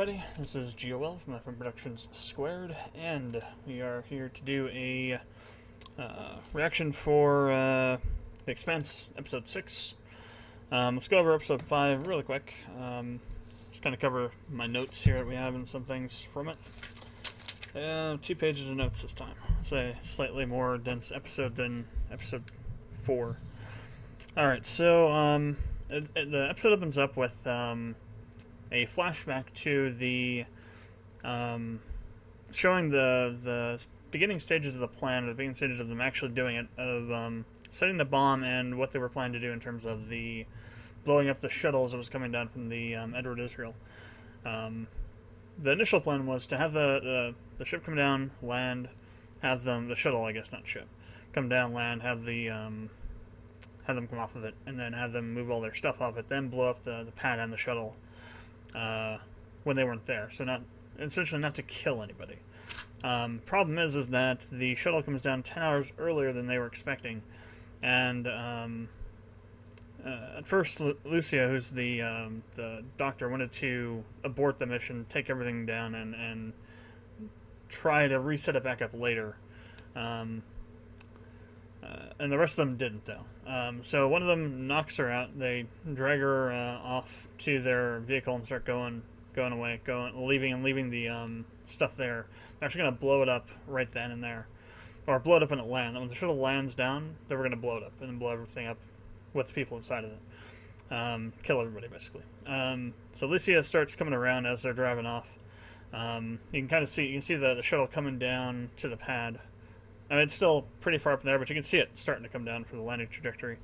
everybody, this is GOL from Productions², and we are here to do a reaction for The Expanse, Episode 6. Let's go over Episode 5 really quick. Just kind of cover my notes here that we have and some things from it. 2 pages of notes this time. It's a slightly more dense episode than Episode 4. Alright, so the episode opens up with a flashback to the showing the beginning stages of the plan, or the beginning stages of them actually doing it, of setting the bomb and what they were planning to do in terms of the blowing up the shuttles that was coming down from the Edward Israel. The initial plan was to have the ship come down, land, have them, the shuttle, I guess, not ship, come down, land, have them come off of it, and then have them move all their stuff off it, then blow up the pad and the shuttle when they weren't there. So essentially not to kill anybody. Problem is that the shuttle comes down 10 hours earlier than they were expecting, and at first Lucia, who's the doctor, wanted to abort the mission, take everything down, and try to reset it back up later. And the rest of them didn't, though. So one of them knocks her out. They drag her off to their vehicle and start leaving the stuff there. They're actually going to blow it up right then and there, or blow it up when it lands. When the shuttle lands down, they were going to blow it up and then blow everything up with the people inside of it. Kill everybody, basically. So Lucia starts coming around as they're driving off. You can see the shuttle coming down to the pad. I mean, it's still pretty far up in there, but you can see it starting to come down for the landing trajectory.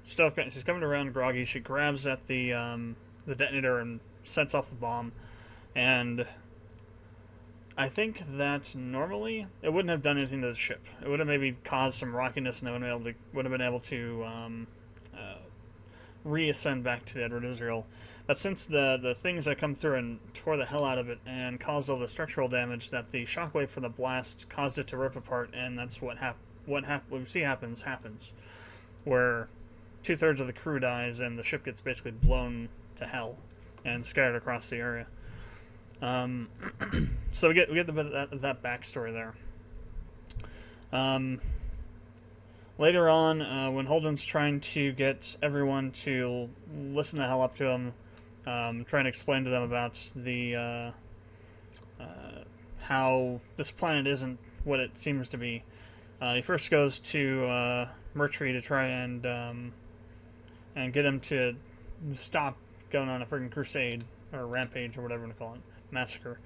She's coming around groggy. She grabs at the detonator and sets off the bomb. And I think that normally it wouldn't have done anything to the ship. It would have maybe caused some rockiness, and they would have been able to reascend back to the Edward Israel. But since the things that come through and tore the hell out of it and caused all the structural damage, that the shockwave from the blast caused it to rip apart, and that's what we see happens, where 2/3 of the crew dies and the ship gets basically blown to hell and scattered across the area. So we get a bit of that backstory there. Later on, when Holden's trying to get everyone to listen the hell up to him, trying to explain to them about the how this planet isn't what it seems to be, he first goes to Mercury to try and get him to stop going on a friggin' crusade or rampage or whatever you want to call it, massacre,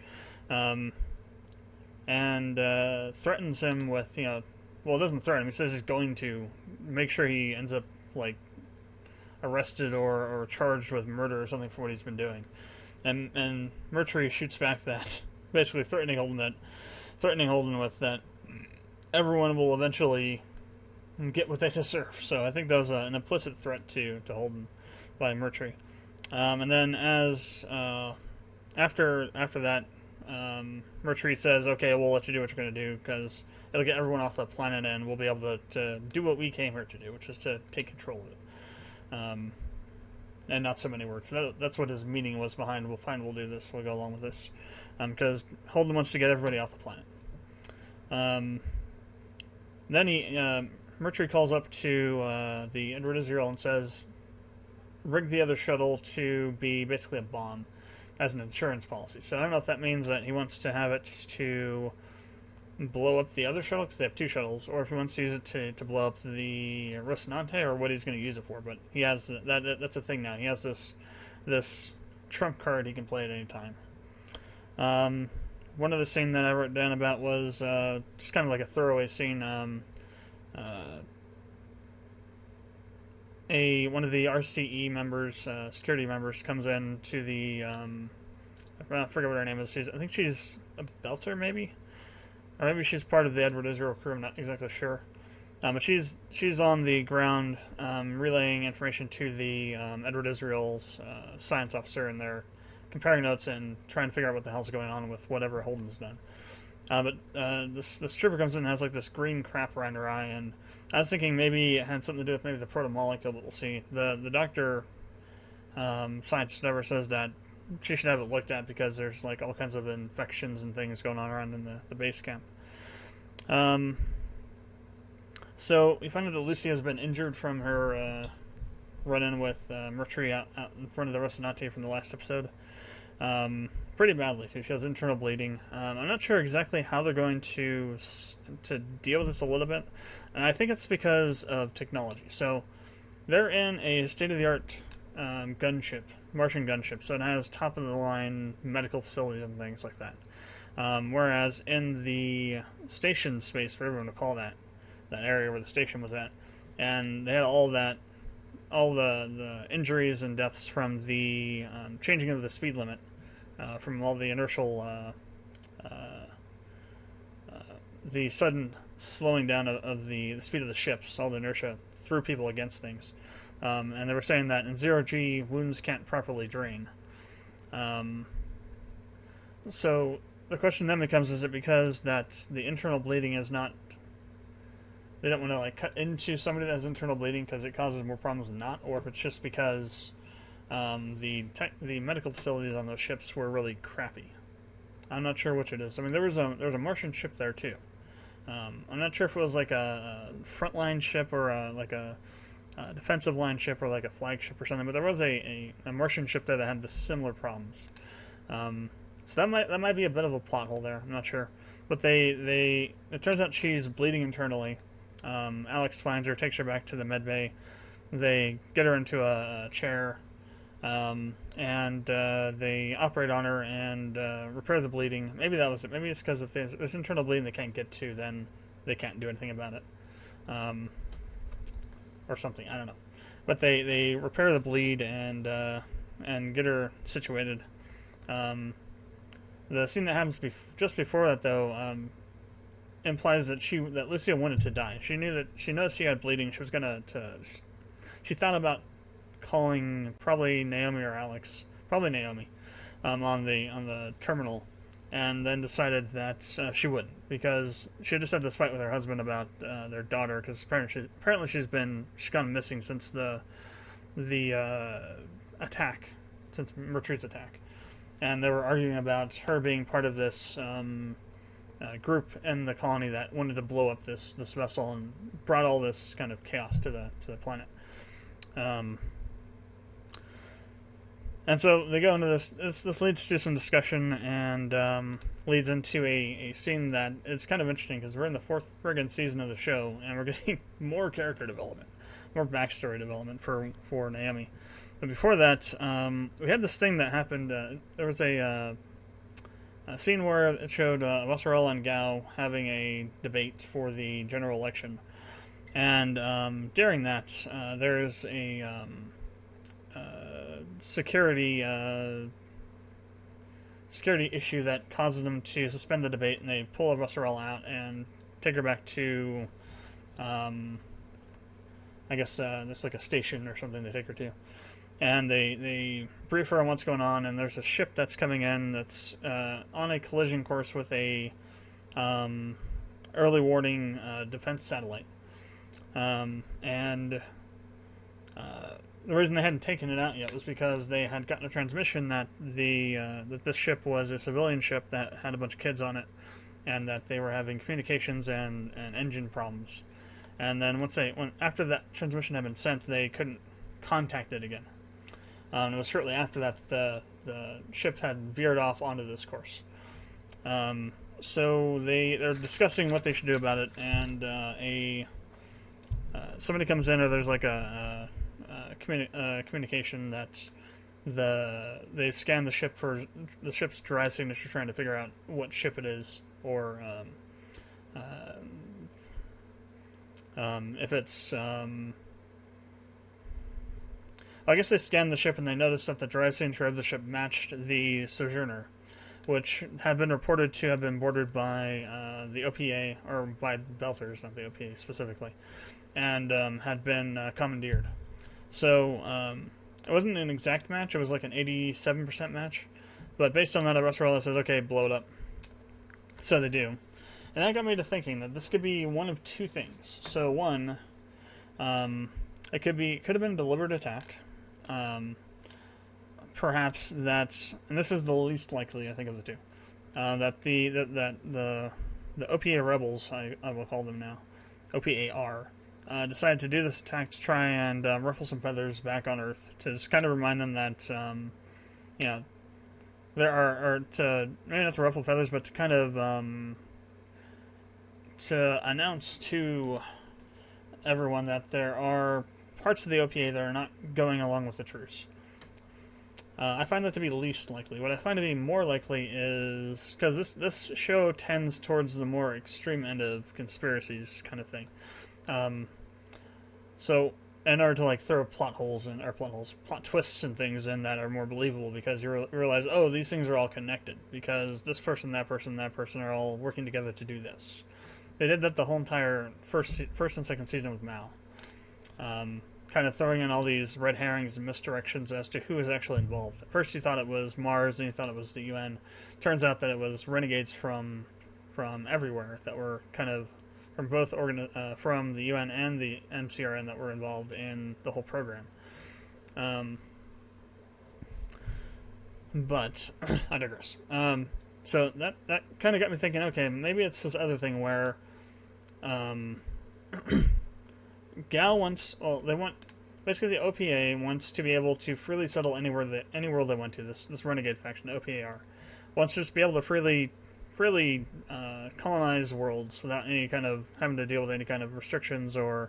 and threatens him with, well, it doesn't threaten him. He says he's going to make sure he ends up like arrested or charged with murder or something for what he's been doing. And Mercury shoots back that, basically threatening Holden with that everyone will eventually get what they deserve. So I think that was an implicit threat to Holden by Mercury. And then as after that, Mercury says, "Okay, we'll let you do what you're going to do, because it'll get everyone off the planet, and we'll be able to do what we came here to do, which is to take control of it." And not so many words. That's what his meaning was behind, "We'll do this, we'll go along with this," because Holden wants to get everybody off the planet. Then Mercury calls up to the Edward Israel and says, rig the other shuttle to be basically a bomb as an insurance policy. So I don't know if that means that he wants to have it to blow up the other shuttle, because they have 2 shuttles, or if he wants to use it to blow up the Rocinante, or what he's going to use it for. But he has that's a thing now. He has this trump card he can play at any time. One other scene that I wrote down about was just kind of like a throwaway scene. One of the RCE members, security members, comes in to the I forget what her name is. I think she's a belter, maybe. Or maybe she's part of the Edward Israel crew, I'm not exactly sure. But she's on the ground relaying information to the Edward Israel's science officer, and they're comparing notes and trying to figure out what the hell's going on with whatever Holden's done. But this trooper comes in and has like this green crap around her eye, and I was thinking maybe it had something to do with maybe the proto-molecule, but we'll see. The doctor, scientist, whatever, says that she should have it looked at because there's like all kinds of infections and things going on around in the base camp. So we find out that Lucy has been injured from her run-in with Mercury out in front of the Rocinante from the last episode. Pretty badly too. She has internal bleeding. I'm not sure exactly how they're going to deal with this a little bit, and I think it's because of technology. So they're in a state-of-the-art gunship, Martian gunship, so it has top-of-the-line medical facilities and things like that. Whereas in the station space, for everyone to call that area where the station was at, and they had all the injuries and deaths from the changing of the speed limit, from all the inertial, the sudden slowing down of the speed of the ships, all the inertia threw people against things. And they were saying that in 0G, wounds can't properly drain. So the question then becomes, is it because that the internal bleeding is not... They don't want to like cut into somebody that has internal bleeding because it causes more problems than not, or if it's just because the medical facilities on those ships were really crappy. I'm not sure which it is. I mean, there was a Martian ship there too. I'm not sure if it was like a frontline ship or a defensive line ship or like a flagship or something, but there was a Martian ship there that had the similar problems. So that might be a bit of a plot hole there. I'm not sure, but it turns out she's bleeding internally. Alex finds her, takes her back to the med bay. They get her into a chair, and they operate on her and repair the bleeding. Maybe that was it. Maybe it's because if there's internal bleeding they can't get to, then they can't do anything about it, or something. I don't know. But they repair the bleed and get her situated. The scene that happens just before that, though, implies that Lucia wanted to die. She knows she had bleeding. She was she thought about calling probably Naomi or Alex, probably Naomi, on the terminal, and then decided that she wouldn't, because she just had this fight with her husband about their daughter, because apparently she's gone missing since the attack, since Mercury's attack, and they were arguing about her being part of this group in the colony that wanted to blow up this vessel and brought all this kind of chaos to the planet. And so they go into this. This leads to some discussion and leads into a scene that is kind of interesting, because we're in the 4th friggin' season of the show and we're getting more character development, more backstory development for Naomi. But before that, we had this thing that happened. There was a scene where it showed Wasserell and Gao having a debate for the general election, and during that, there's a security issue that causes them to suspend the debate, and they pull Wasserell out and take her back to, I guess there's like a station or something they take her to. And they brief her on what's going on, and there's a ship that's coming in that's on a collision course with a early warning defense satellite. And the reason they hadn't taken it out yet was because they had gotten a transmission that that this ship was a civilian ship that had a bunch of kids on it, and that they were having communications and engine problems. And then after that transmission had been sent, they couldn't contact it again. It was shortly after that the ship had veered off onto this course. So they're discussing what they should do about it, and somebody comes in, or there's like a communication that they've scanned the ship for the ship's drive signature, trying to figure out what ship it is, or if it's I guess they scanned the ship and they noticed that the drive signature of the ship matched the Sojourner, which had been reported to have been boarded by the OPA, or by Belters, not the OPA specifically, and had been commandeered. So it wasn't an exact match, it was like an 87% match, but based on that, Rosarella says, okay, blow it up. So they do. And that got me to thinking that this could be one of two things. So one, it could have been a deliberate attack. perhaps that, and this is the least likely, I think, of the two, that the OPA rebels, I will call them now, OPAR, decided to do this attack to try and ruffle some feathers back on Earth, to just kind of remind them that, you know, there are, or to, maybe not to ruffle feathers, but to kind of, to announce to everyone that there are parts of the OPA that are not going along with the truce. I find that to be least likely. What I find to be more likely is, because this show tends towards the more extreme end of conspiracies kind of thing. So in order to like throw plot twists and things in that are more believable, because you realize, oh, these things are all connected because this person, that person, that person are all working together to do this. They did that the whole entire first and second season with Mal. Kind of throwing in all these red herrings and misdirections as to who was actually involved. At first you thought it was Mars, and you thought it was the UN. Turns out that it was renegades from everywhere that were kind of from both from the UN and the MCRN that were involved in the whole program. But I digress. So that kind of got me thinking. Okay, maybe it's this other thing where. Gal wants, well, they want, basically the OPA wants to be able to freely settle any world they want to. This renegade faction, the OPAR, wants to just be able to freely colonize worlds without any kind of having to deal with any kind of restrictions or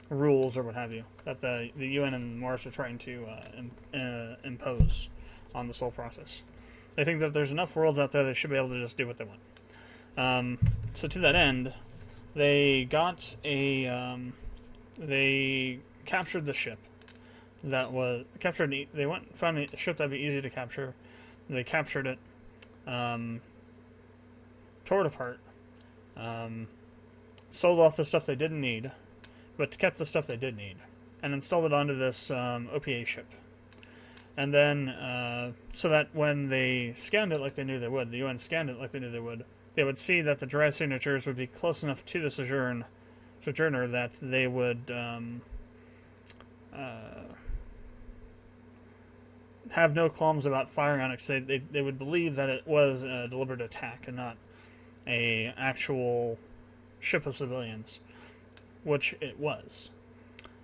rules or what have you that the UN and Mars are trying to impose on this whole process. They think that there's enough worlds out there that should be able to just do what they want. So to that end, they got they captured the ship that was captured. They went and found a ship that'd be easy to capture. They captured it, tore it apart, sold off the stuff they didn't need, but kept the stuff they did need, and installed it onto this OPA ship. And then, so that when they scanned it like they knew they would, the UN scanned it like they knew they would see that the drive signatures would be close enough to the sojourner that they would have no qualms about firing on it, because they would believe that it was a deliberate attack and not a actual ship of civilians, which it was.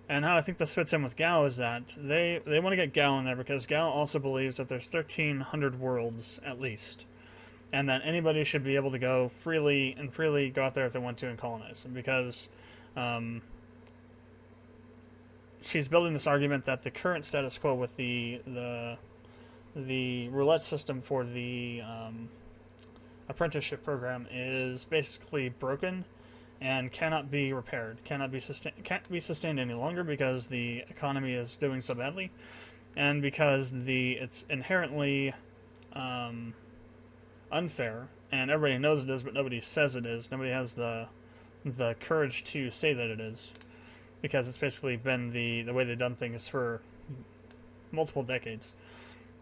And how I think this fits in with Gao is that they want to get Gao in there because Gao also believes that there's 1,300 worlds at least, and that anybody should be able to go freely go out there if they want to and colonize them, because she's building this argument that the current status quo with the roulette system for the apprenticeship program is basically broken and cannot be repaired, can't be sustained any longer, because the economy is doing so badly, and because it's inherently unfair, and everybody knows it is, but nobody says it is. Nobody has the courage to say that it is, because it's basically been the way they've done things for multiple decades,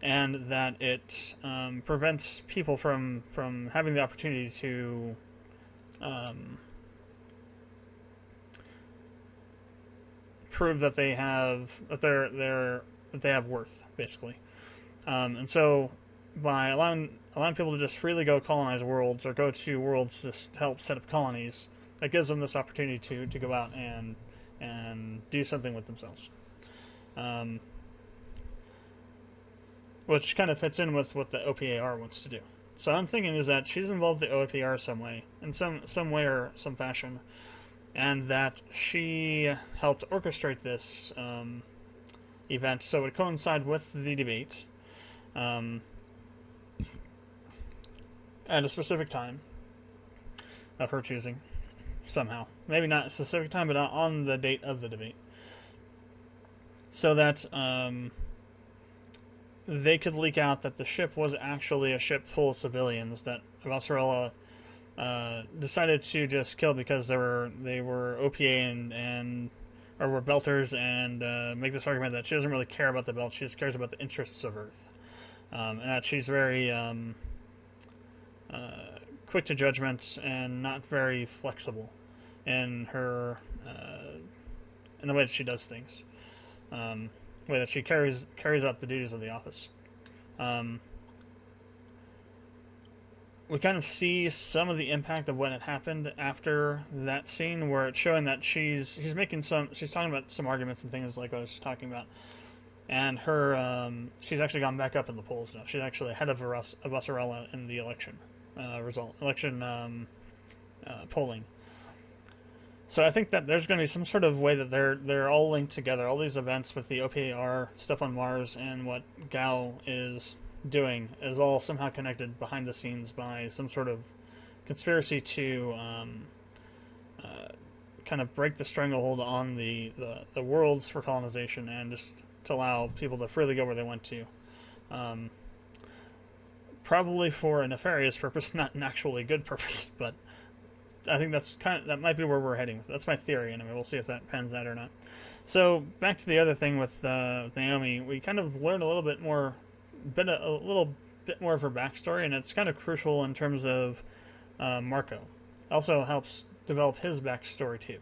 and that it prevents people from having the opportunity to prove that they have worth, basically. And so by allowing people to just freely go colonize worlds or go to worlds to help set up colonies, that gives them this opportunity to go out and do something with themselves. Which kind of fits in with what the OPAR wants to do. So I'm thinking is that she's involved with the OPAR some way, in some way or some fashion, and that she helped orchestrate this event so it would coincide with the debate at a specific time of her choosing, somehow. Maybe not a specific time, but on the date of the debate. So that they could leak out that the ship was actually a ship full of civilians that Valserella decided to just kill because they were OPA and or were belters, and make this argument that she doesn't really care about the belt, she just cares about the interests of Earth, and that she's very quick to judgment and not very flexible in her in the way that she does things. way that she carries out the duties of the office. We kind of see some of the impact of what had happened after that scene, where it's showing that she's talking about some arguments and things like I was talking about, and her she's actually gone back up in the polls now. She's actually ahead of Avasarala in the election polling. So I think that there's going to be some sort of way that they're all linked together. All these events with the OPAR stuff on Mars and what Gao is doing is all somehow connected behind the scenes by some sort of conspiracy to kind of break the stranglehold on the worlds for colonization and just to allow people to freely go where they want to. Probably for a nefarious purpose, not an actually good purpose, but I think that might be where we're heading. That's my theory anyway. We'll see if that pans out or not. So back to the other thing with Naomi, we kind of learned a little bit more of her backstory, and it's kind of crucial in terms of Marco. Also helps develop his backstory too,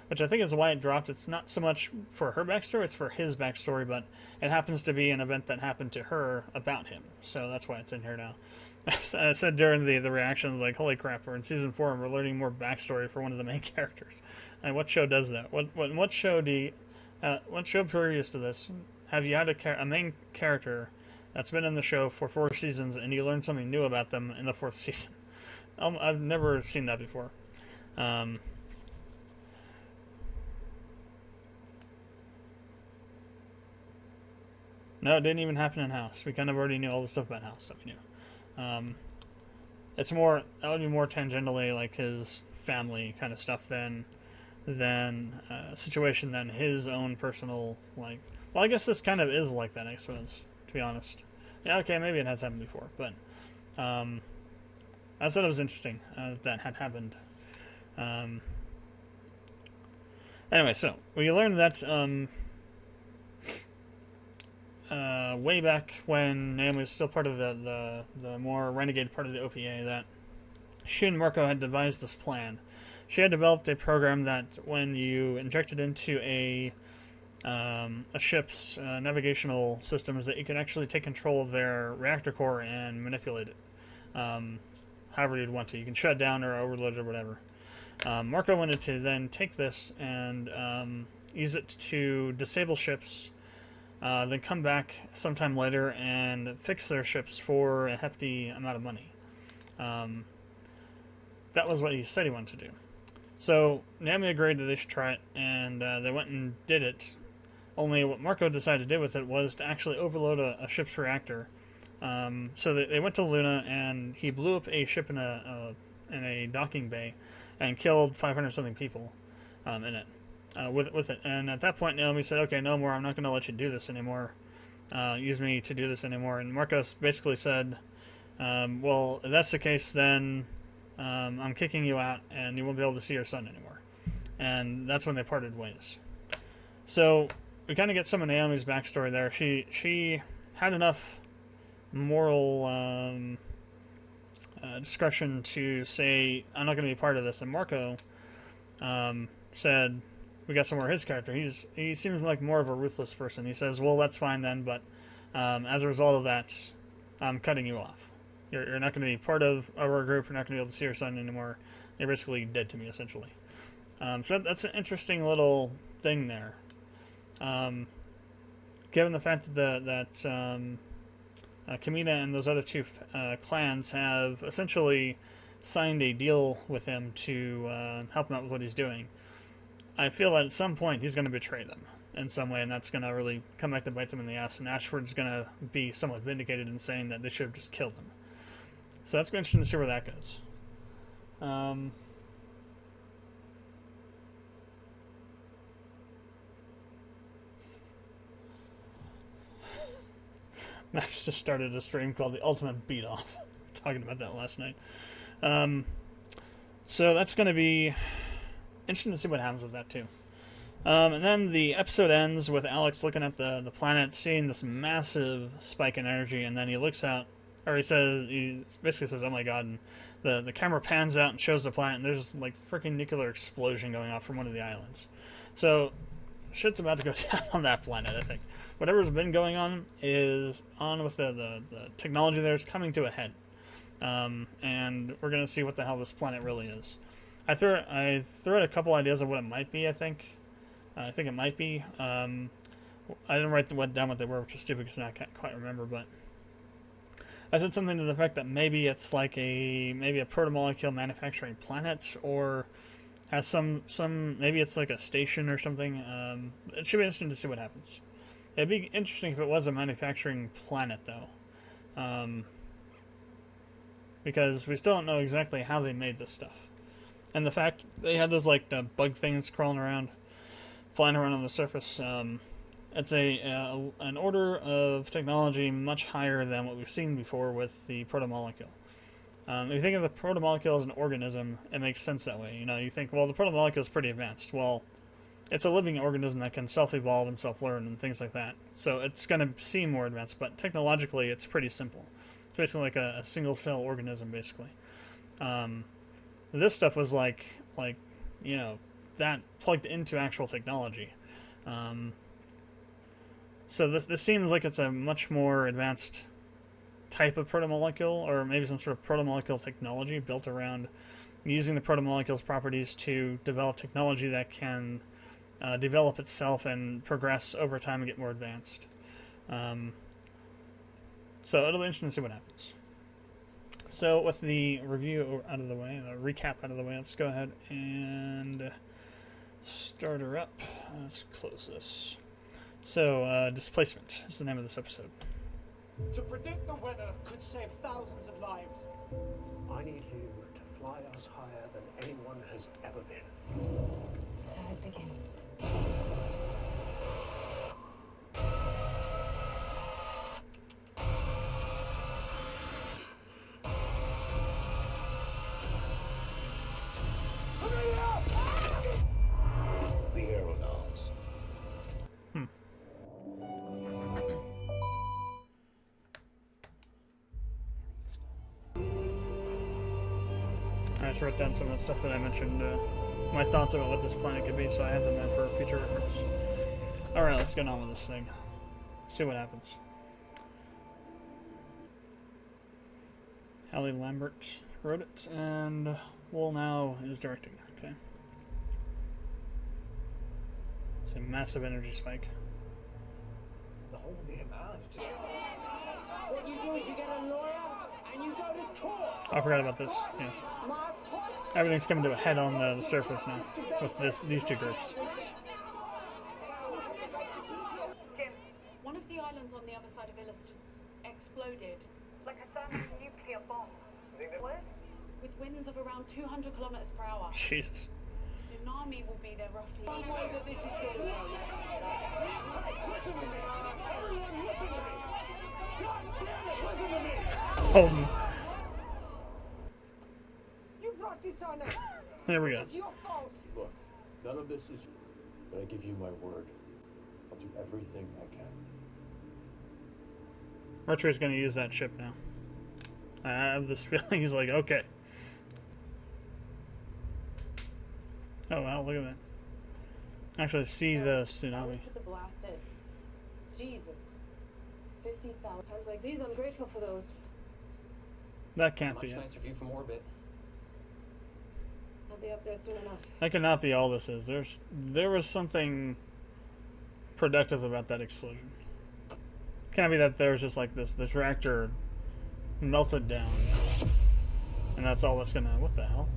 which I think is why it dropped. It's not so much for her backstory, it's for his backstory, but it happens to be an event that happened to her about him, so that's why it's in here now. I said during the reactions, like, holy crap, we're in season 4 and we're learning more backstory for one of the main characters. And what show does that? What show previous to this have you had a main character that's been in the show for 4 seasons and you learn something new about them in the 4th season? I've never seen that before. No, it didn't even happen in House. We kind of already knew all the stuff about House that we knew. That would be more tangentially like his family kind of stuff than situation than his own personal, like, well, I guess this kind of is like that, I suppose, to be honest. Yeah, okay, maybe it has happened before, but I thought it was interesting that had happened. Anyway, so we learned that way back when Naomi was still part of the more renegade part of the OPA, that she and Marco had devised this plan. She had developed a program that when you injected into a ship's navigational systems, that you could actually take control of their reactor core and manipulate it however you'd want to. You can shut it down or overload it or whatever. Marco wanted to then take this and use it to disable ships, then come back sometime later and fix their ships for a hefty amount of money. That was what he said he wanted to do. So Naomi agreed that they should try it, and they went and did it. Only what Marco decided to do with it was to actually overload a ship's reactor. So they went to Luna, and he blew up a ship in a docking bay and killed 500-something people in it. With it, and at that point Naomi said, okay, no more, I'm not going to let you do this anymore, use me to do this anymore. And Marcos basically said, well, if that's the case, then I'm kicking you out and you won't be able to see your son anymore. And that's when they parted ways. So we kind of get some of Naomi's backstory there. She had enough moral discretion to say, I'm not going to be part of this. And Marco said, we got some more of his character. He seems like more of a ruthless person. He says, well, that's fine then, but as a result of that, I'm cutting you off. You're not going to be part of our group. You're not going to be able to see your son anymore. You're basically dead to me, essentially. So that's an interesting little thing there. Given the fact that Kamina and those other two clans have essentially signed a deal with him to help him out with what he's doing, I feel that at some point he's going to betray them in some way, and that's going to really come back to bite them in the ass, and Ashford's going to be somewhat vindicated in saying that they should have just killed him. So that's going to be interesting to see where that goes. Max just started a stream called The Ultimate Beat Off. Talking about that last night. So that's going to be interesting to see what happens with that too. And then the episode ends with Alex looking at the planet, seeing this massive spike in energy, and then he looks out, or he basically says, oh my god, and the camera pans out and shows the planet, and there's this like freaking nuclear explosion going off from one of the islands. So shit's about to go down on that planet, I think. Whatever's been going on is on with the technology there is coming to a head. And we're going to see what the hell this planet really is. I threw out a couple ideas of what it might be, I think. I think it might be. I didn't write down what they were, which is stupid because now I can't quite remember, but I said something to the effect that maybe it's like maybe a protomolecule manufacturing planet, or has some maybe it's like a station or something. It should be interesting to see what happens. It'd be interesting if it was a manufacturing planet, though, because we still don't know exactly how they made this stuff, and the fact they had those like bug things crawling around, flying around on the surface. It's an order of technology much higher than what we've seen before with the protomolecule. If you think of the protomolecule as an organism, it makes sense that way. You know, you think, well, the protomolecule is pretty advanced. Well, it's a living organism that can self-evolve and self-learn and things like that. So it's going to seem more advanced, but technologically it's pretty simple. It's basically like a single-cell organism, basically. This stuff was like you know, that plugged into actual technology. So this seems like it's a much more advanced type of protomolecule, or maybe some sort of protomolecule technology built around using the protomolecule's properties to develop technology that can develop itself and progress over time and get more advanced. So it'll be interesting to see what happens. So with the review out of the way, the recap out of the way, let's go ahead and start her up. Let's close this. So, Displacement is the name of this episode. To predict the weather could save thousands of lives. I need you to fly us higher than anyone has ever been. So it begins. The aeronauts. I just wrote down some of the stuff that I mentioned, my thoughts about what this planet could be, so I have them there for future reference. Alright, let's get on with this thing. See what happens. Hallie Lambert wrote it, and Wool now is directing. Okay. It's a massive energy spike. The whole damn island. What you do is you get a lawyer and you go to court. Oh, I forgot about this. Yeah. Everything's coming to a head on the surface now with these two groups. Jim, one of the islands on the other side of Illis just exploded. Like a thermonuclear bomb. Was? With winds of around 200 kilometers per hour. Jesus. Tsunami will be there roughly. This is going to Oh. You brought this on us. There we go. It's your fault. Look, none of this is. But I give you my word. I'll do everything I can. Archer's going to use that ship now. I have this feeling he's like, okay. Oh wow, look at that. Actually see the tsunami. Put the blast in. Jesus. 50,000 times like these, I'm grateful for those. That can't Much be it. nicer view from orbit. I'll be up there soon enough. That cannot be all this is. There was something productive about that explosion. Can't be that there was just like this reactor melted down. And that's all that's gonna, what the hell?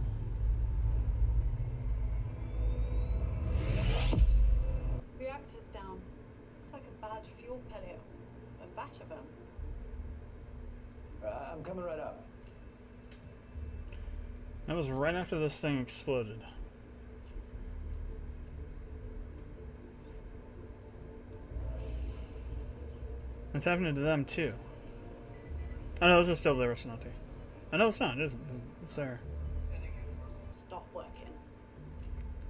Reactors down. Looks like a bad fuel pellet. A batch of them. I'm coming right up. That was right after this thing exploded. It's happening to them too. Oh no, this is still there, Rocinante. Oh no, it's not, it isn't. It's there. Stop working.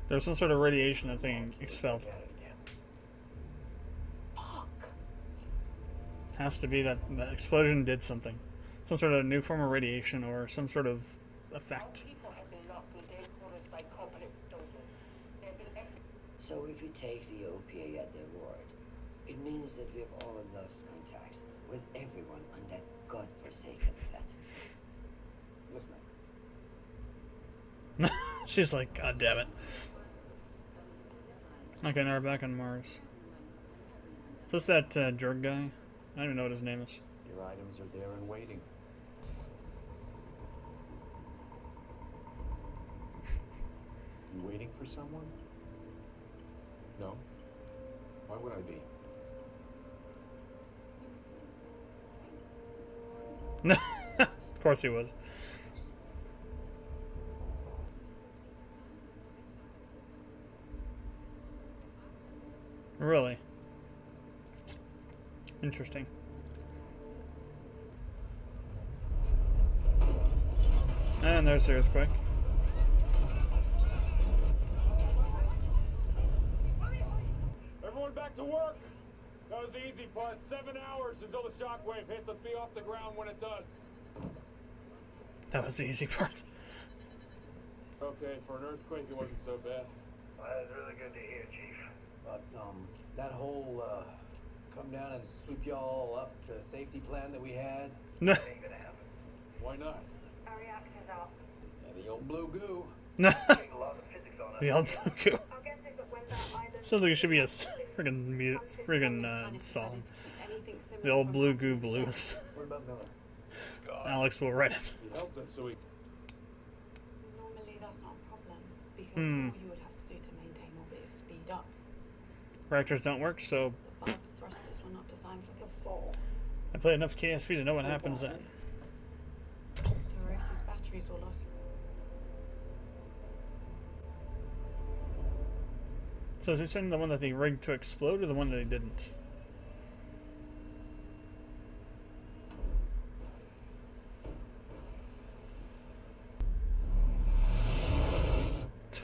There's some sort of radiation that thing expelled. Fuck. Has to be that explosion did something. Some sort of new form of radiation or some sort of effect. So if we take the OPA at their word, it means that we have all lost contact with everyone on that godforsaken planet. Yes, ma'am. She's like, God damn it. Okay, now we're back on Mars. So it's that Jorg guy? I don't even know what his name is. Your items are there and waiting. You waiting for someone? No. Why would I be? Of course he was. Really? Interesting. And there's the earthquake. Everyone back to work! That was the easy part. 7 hours until the shockwave hits. Let's be off the ground when it does. That was the easy part. Okay, for an earthquake, it wasn't so bad. Well, that's really good to hear, Chief. But, that whole, come down and sweep y'all up to safety plan that we had, No. Ain't gonna happen. Why not? Our reactor's out. yeah, the old blue goo. Take a lot of physics on The us. old blue. Our guess is that when that island... Sounds like it should be a friggin' song. The old blue goo blues. What about Miller? Alex will write it. He helped us, so we... Normally that's not a problem, because Hmm. all you would have to do to maintain orbit is speed up. Reactors don't work, so The bulb's thrusters were not designed for the fall. I play enough KSP to know what happens then. Toros's batteries were lost. So is he saying the one that they rigged to explode or the one that they didn't?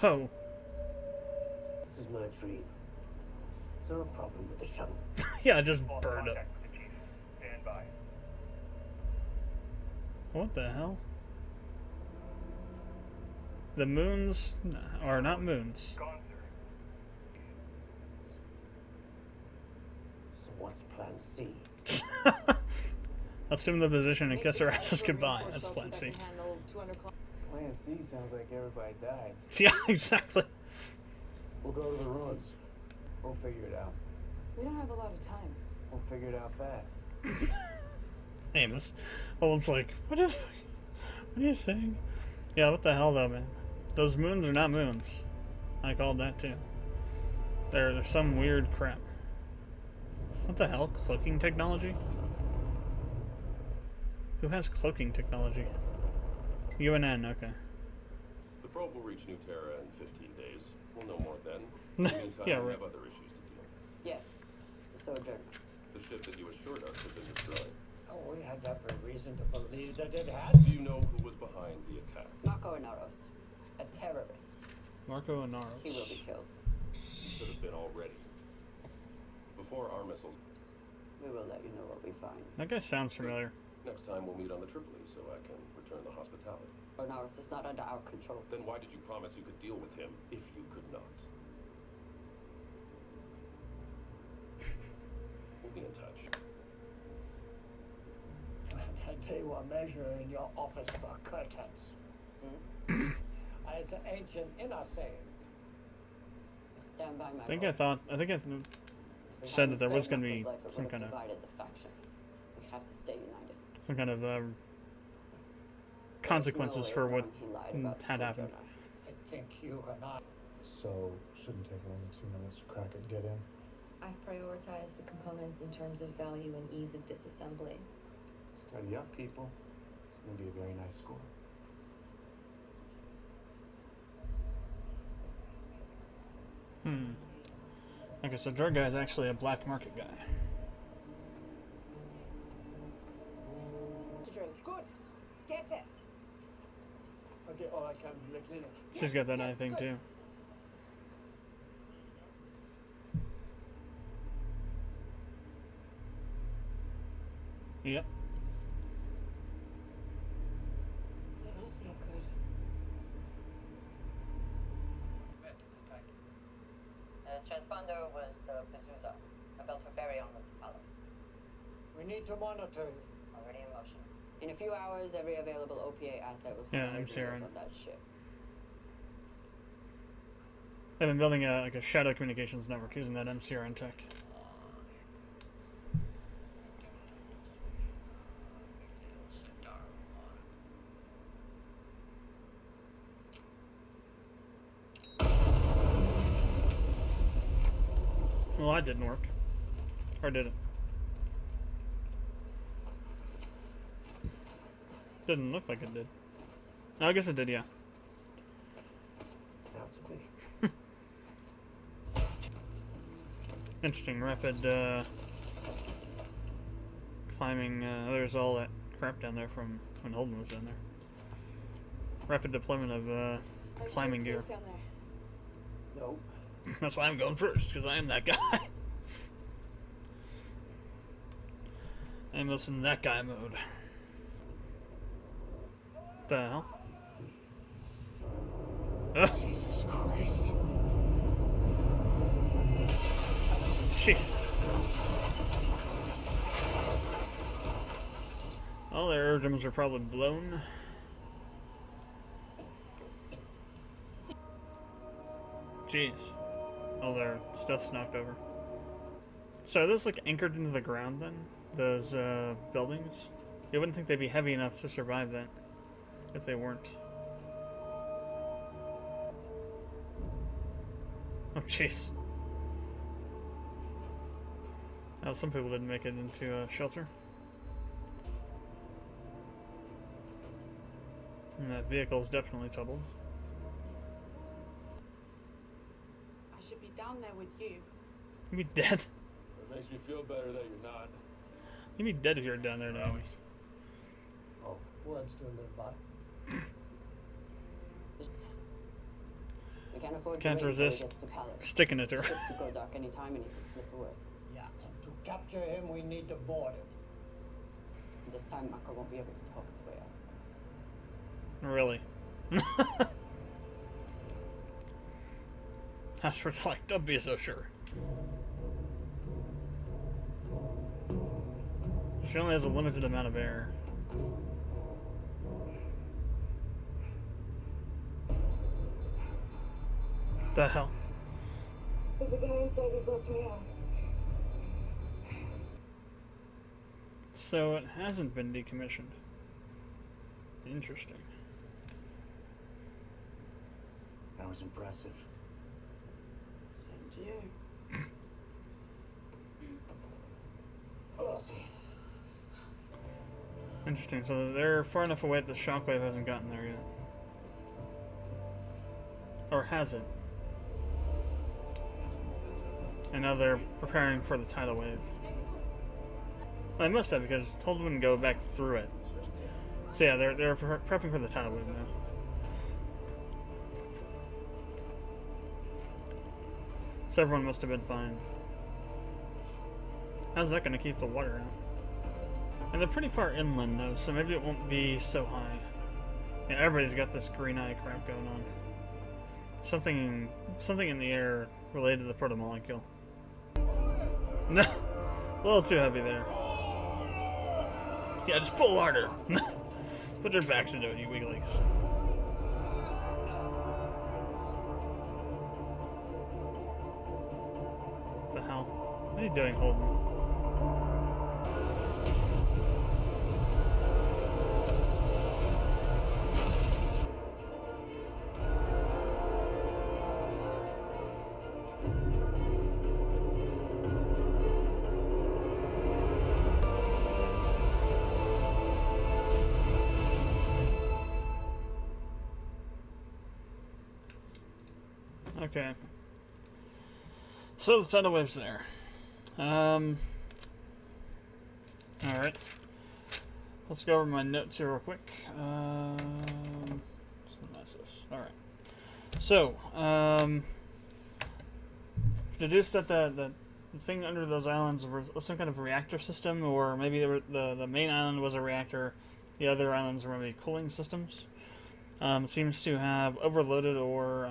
Oh. This is Mercury. Is there a problem with the shuttle? Yeah, it just Full burned up. contact with the Chief. Stand by. What the hell? The moons are not moons. Gone, sir. So what's plan C? Assume the position and kiss her asses goodbye. That's plan C. Plan C sounds like everybody dies. Yeah, exactly. We'll go to the ruins. We'll figure it out. We don't have a lot of time. We'll figure it out fast. Amos. Oh, it's like, what are you saying? Yeah, what the hell though, man? Those moons are not moons. I called that too. They're some weird crap. What the hell? Cloaking technology? Who has cloaking technology? UNN, okay. The probe will reach New Terra in 15 days. We'll know more then. In the meantime, Yeah, we right. have other issues to deal with. Yes, the Sojourner. The ship that you assured us had been destroyed. Oh, we had every reason to believe that it had. Do you know who was behind the attack? Marco Inaros, a terrorist. Marco Inaros. He will be killed. He should have been already. Before our missiles. We will let you know what we find. That guy sounds familiar. Next time we'll meet on the Tripoli so I can return the hospitality. Inaros is not under our control. Then why did you promise you could deal with him if you could not? We'll be in touch. They were measuring your office for curtains. It's an ancient inner saying. Stand by my I think word. I said that there was going to be some kind of divided the factions. We have to stay united. some kind of consequences for what had happened. I think you and I. So, shouldn't take more than 2 minutes to crack it and get in. I've prioritized the components in terms of value and ease of disassembly. Study up, people. It's going to be a very nice score. Okay, so drug guy is actually a black market guy. To drink. Good. Get it. Okay, all I can in the clinic. She's got that eye thing too. Yep. That's not good. transponder was the Bazooza. I built her very own little palace. We need to monitor you. Already in motion. In a few hours, every available OPA asset will Yeah, have I'm eyes Siren. on that ship. They've been building a shadow communications network using that MCRN tech. Well, that didn't work. Or did it? Didn't look like it did. Oh, I guess it did, yeah. Have to be. Interesting. Rapid climbing. There's all that crap down there from when Holden was in there. Rapid deployment of climbing gear. Down there. No. That's why I'm going first, because I am that guy. I'm just in that guy mode. What the hell? Ugh. Jesus Christ. Jesus. All their aerodromes are probably blown. Jeez. All their stuff's knocked over. So are those like anchored into the ground then? Those buildings? You wouldn't think they'd be heavy enough to survive that if they weren't. Oh jeez. Oh, some people didn't make it into shelter. And that vehicle is definitely troubled. I should be down there with you. You'd be dead. It makes me feel better that you're not. You'd be dead if you were down there, Naomi. Oh, words to live by. We can't afford Can't to wait until he resist gets to Palace. sticking it to her. The ship could go dark any time and he could slip away. Yeah, and to capture him, we need to board it. And this time, Mako won't be able to talk his way out. Really? Ashford's like, don't be so sure. She only has a limited amount of air. The hell? There's a guy inside who's locked me out. So it hasn't been decommissioned. Interesting. That was impressive. Same to you. Interesting. So they're far enough away that the shockwave hasn't gotten there yet. Or has it? And now they're preparing for the tidal wave. Well, they must have, because Told wouldn't go back through it. So yeah, they're prepping for the tidal wave now. So everyone must have been fine. How's that going to keep the water out? And they're pretty far inland though, so maybe it won't be so high. Yeah, everybody's got this green eye crap going on. Something in the air related to the protomolecule. No, a little too heavy there. Yeah, just pull harder. Put your backs into it, you weaklings. What the hell? What are you doing, Holden? Okay. So the tidal wave's there. Alright. Let's go over my notes here real quick. What's this? Alright. So, deduced that the thing under those islands was some kind of reactor system, or maybe the main island was a reactor, the other islands were maybe cooling systems. It seems to have overloaded, or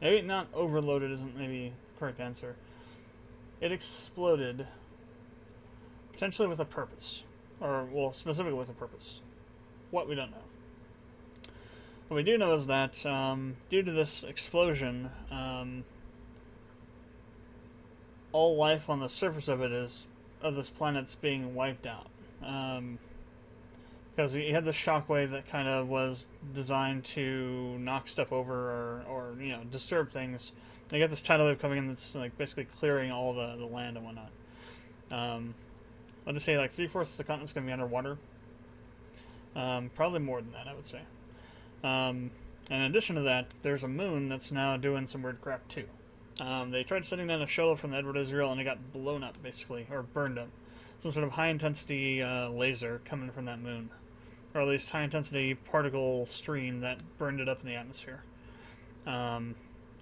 maybe not overloaded isn't maybe the correct answer. It exploded, potentially with a purpose. Or, well, specifically with a purpose. What, we don't know. What we do know is that, due to this explosion, all life on the surface of this planet's being wiped out. Because you had the shockwave that kind of was designed to knock stuff over or disturb things. And you got this tidal wave coming in that's like basically clearing all the land and whatnot. I'll just say like 3/4 of the continent's going to be underwater. Probably more than that, I would say. And in addition to that, there's a moon that's now doing some weird crap too. They tried sending down a shuttle from the Edward Israel and it got blown up, basically, or burned up. Some sort of high-intensity laser coming from that moon. Or at least high-intensity particle stream that burned it up in the atmosphere. And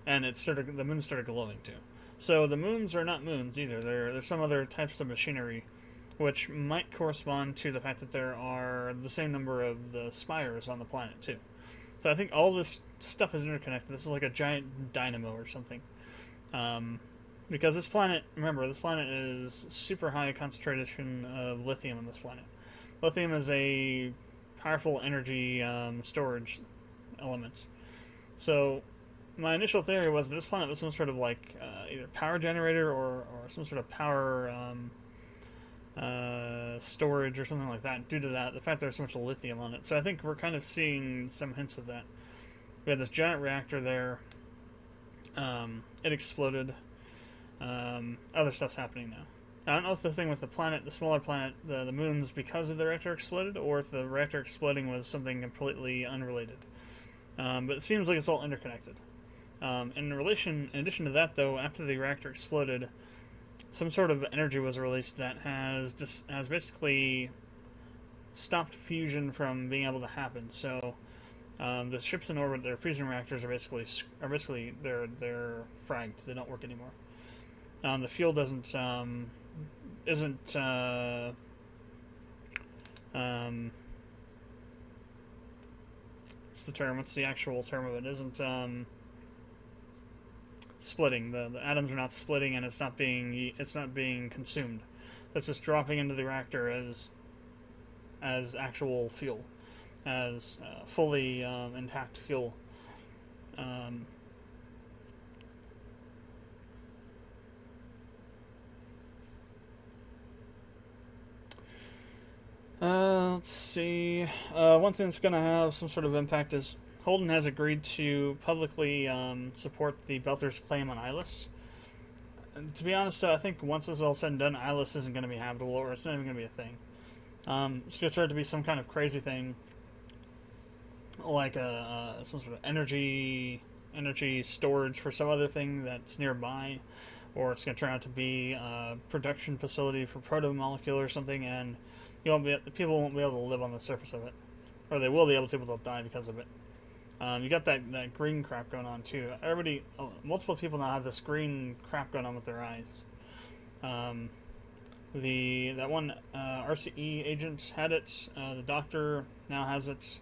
the moon started glowing too. So the moons are not moons either. They're some other types of machinery, which might correspond to the fact that there are the same number of the spires on the planet too. So I think all this stuff is interconnected. This is like a giant dynamo or something. Because this planet, remember, this planet is super high concentration of lithium on this planet. Lithium is a powerful energy storage element. So my initial theory was that this planet was some sort of like either power generator or some sort of power storage or something like that, due to the fact there's so much lithium on it. So I think we're kind of seeing some hints of that. We had this giant reactor there. It exploded. Other stuff's happening now. I don't know if the thing with the planet, the smaller planet, the moon's because of the reactor exploded, or if the reactor exploding was something completely unrelated. But it seems like it's all interconnected. In addition to that, though, after the reactor exploded, some sort of energy was released that has basically stopped fusion from being able to happen. So the ships in orbit, their fusion reactors are basically they're fragged. They don't work anymore. The fuel isn't what's the term? What's the actual term of it? Isn't splitting. The atoms are not splitting, and it's not being consumed. It's just dropping into the reactor as actual fuel, as fully intact fuel. Let's see. One thing that's going to have some sort of impact is Holden has agreed to publicly support the Belters' claim on Eyeless. And to be honest, I think once this is all said and done, Eyeless isn't going to be habitable, or it's not even going to be a thing. It's going to try to be some kind of crazy thing, like some sort of energy storage for some other thing that's nearby, or it's going to turn out to be a production facility for proto-molecule or something, and people won't be able to live on the surface of it, or they will be able to, but they'll die because of it. You got that green crap going on too. Multiple people now have this green crap going on with their eyes. That one RCE agent had it. The doctor now has it.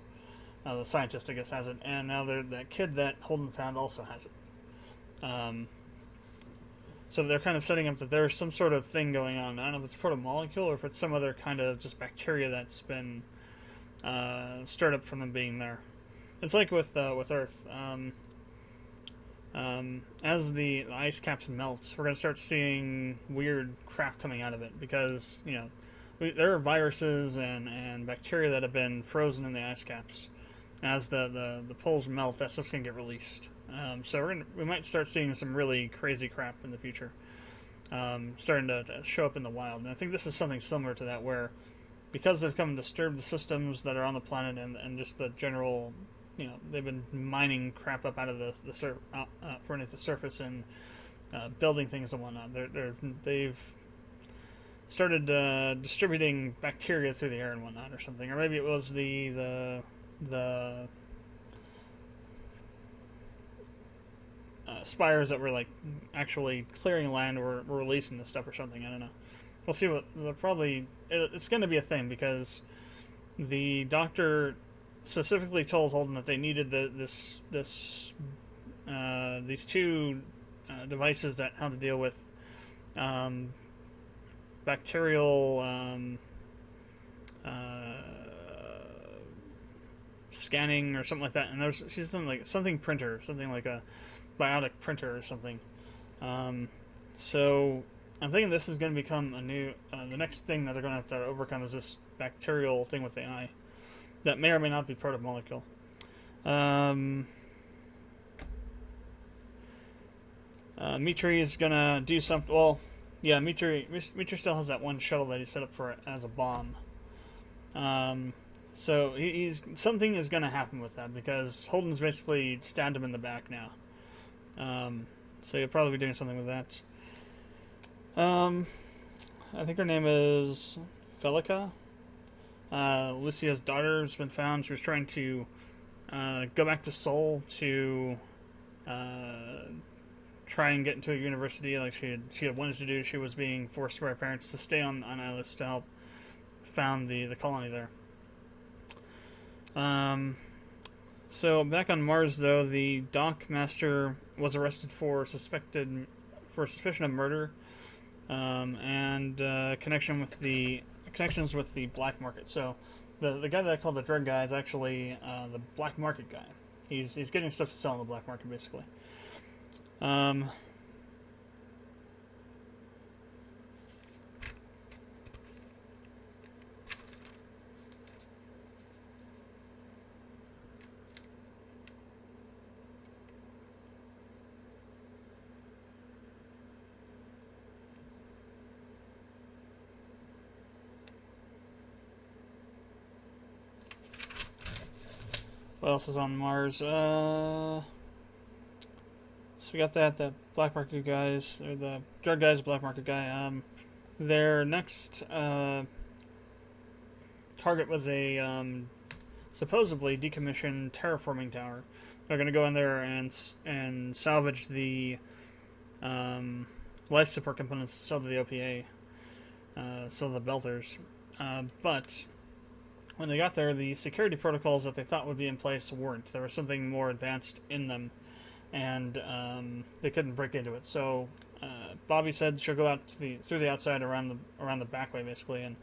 The scientist, I guess, has it, and now that kid that Holden found also has it. So they're kind of setting up that there's some sort of thing going on. I don't know if it's proto-molecule or if it's some other kind of just bacteria that's been stirred up from them being there. It's like with Earth. As the ice caps melt, we're going to start seeing weird crap coming out of it, because there are viruses and bacteria that have been frozen in the ice caps. As the poles melt, that stuff's going to get released. So we might start seeing some really crazy crap in the future, starting to show up in the wild. And I think this is something similar to that, where because they've come to disturb the systems that are on the planet and just the general, they've been mining crap up out of underneath the surface and building things and whatnot. They've started distributing bacteria through the air and whatnot, or something, or maybe it was the spires that were like actually clearing land or releasing this stuff or something. I don't know. We'll see what it's going to be a thing, because the doctor specifically told Holden that they needed these two devices that have to deal with bacterial scanning or something like that. And she's something printer, something like a biotic printer or something. So I'm thinking this is going to become a new. The next thing that they're going to have to overcome is this bacterial thing with AI that may or may not be protomolecule. Mitri is gonna do something. Well, yeah, Mitri still has that one shuttle that he set up for it as a bomb. So something is gonna happen with that because Holden's basically stabbed him in the back now. So he'll probably be doing something with that. I think her name is Felica. Lucia's daughter's been found. She was trying to go back to Seoul to try and get into a university like she had wanted to do. She was being forced by her parents to stay on Ilis to help found the colony there. So back on Mars, though, the dock master was arrested for suspicion of murder and connections with the black market. So the guy that I called the drug guy is actually the black market guy. He's getting stuff to sell on the black market, basically. What else is on Mars? So we got the black market guys, or the drug guys, black market guy. Their next target was a supposedly decommissioned terraforming tower. They're going to go in there and salvage the life support components, sell to the OPA, sell to the Belters. But when they got there, the security protocols that they thought would be in place weren't. There was something more advanced in them, and they couldn't break into it. So Bobby said she'll go out through the outside around the back way, basically, and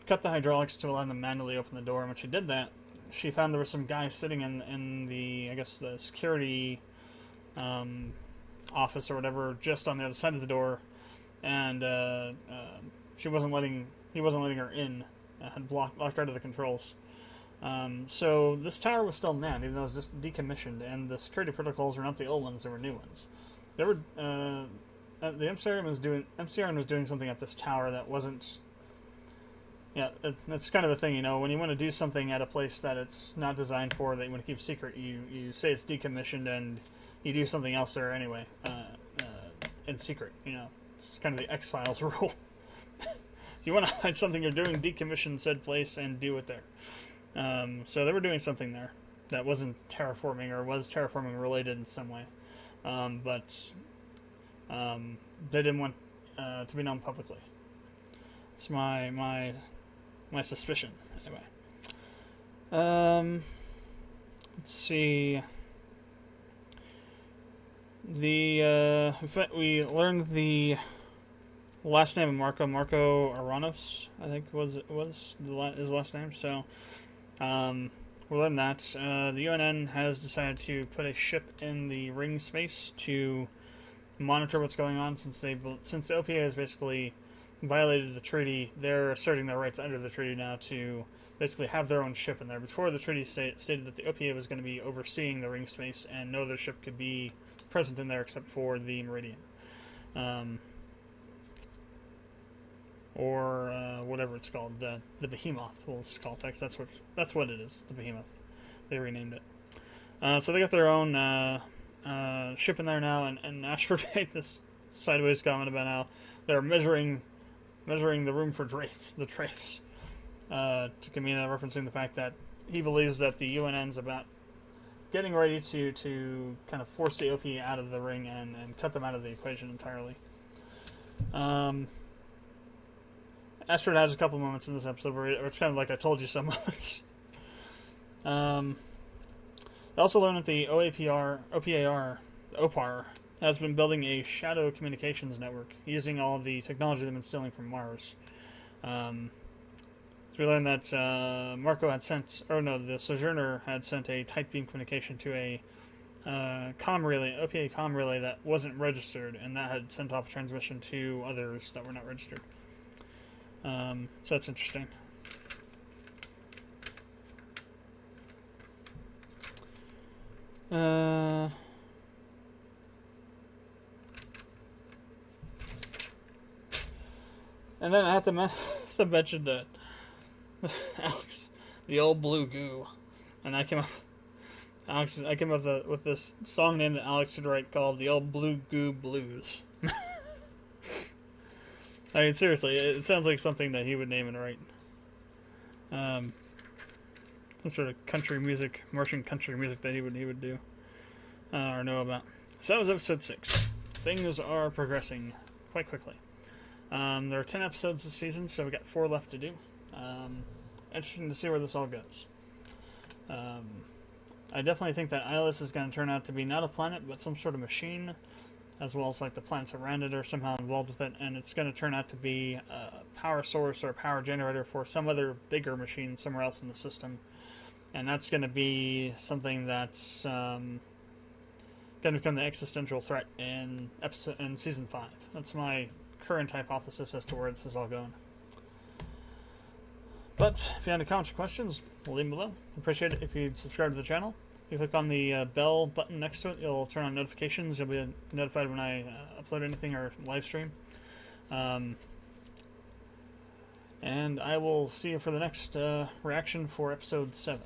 cut the hydraulics to allow them to manually open the door. And when she did that, she found there was some guy sitting in the, I guess, the security office or whatever, just on the other side of the door, and he wasn't letting her in. Had blocked out of the controls. So this tower was still manned, even though it was just decommissioned, and the security protocols were not the old ones; they were new ones. They were the MCRN was doing something at this tower that wasn't. Yeah, it's kind of a thing, you know. When you want to do something at a place that it's not designed for, that you want to keep secret, you say it's decommissioned, and you do something else there anyway, in secret. You know, it's kind of the X-Files rule. If you want to hide something you're doing, decommission said place and do it there. So they were doing something there that wasn't terraforming, or was terraforming related in some way, but they didn't want to be known publicly. It's my suspicion, anyway. Let's see. We learned the last name of Marco Aranos, I think was his last name. So we learned that the UNN has decided to put a ship in the ring space to monitor what's going on, since the OPA has basically violated the treaty. They're asserting their rights under the treaty now to basically have their own ship in there. Before, the treaty stated that the OPA was going to be overseeing the ring space, and no other ship could be present in there except for the Meridian, or whatever it's called, the Behemoth. Well, it's called Tex. That's what it is. The Behemoth. They renamed it. So they got their own ship in there now, and Ashford made this sideways comment about how they're measuring the room for drapes, to Kamina, referencing the fact that he believes that the UNN's about getting ready to kind of force the OP out of the ring and cut them out of the equation entirely. Astrid has a couple moments in this episode where it's kind of like I told you so much. I also learned that the OPAR has been building a shadow communications network using all of the technology they've been stealing from Mars. So we learned that the Sojourner had sent a tight beam communication to a comm relay, OPA comm relay that wasn't registered, and that had sent off a transmission to others that were not registered. So that's interesting. And then I have to mention that Alex, the old blue goo, and I came up with this song name that Alex would write called "The Old Blue Goo Blues." I mean, seriously, it sounds like something that he would name and write. Some sort of country music, Martian country music that he would do or know about. So that was episode 6. Things are progressing quite quickly. There are 10 episodes this season, so we got 4 left to do. Interesting to see where this all goes. I definitely think that Ilis is going to turn out to be not a planet, but some sort of machine, as well as like the planets around it are somehow involved with it, and it's going to turn out to be a power source or a power generator for some other bigger machine somewhere else in the system. And that's going to be something that's going to become the existential threat in season 5. That's my current hypothesis as to where this is all going. But if you have any comments or questions, leave them below. Appreciate it if you'd subscribe to the channel. If you click on the bell button next to it, you'll turn on notifications. You'll be notified when I upload anything or live stream. And I will see you for the next reaction for episode 7.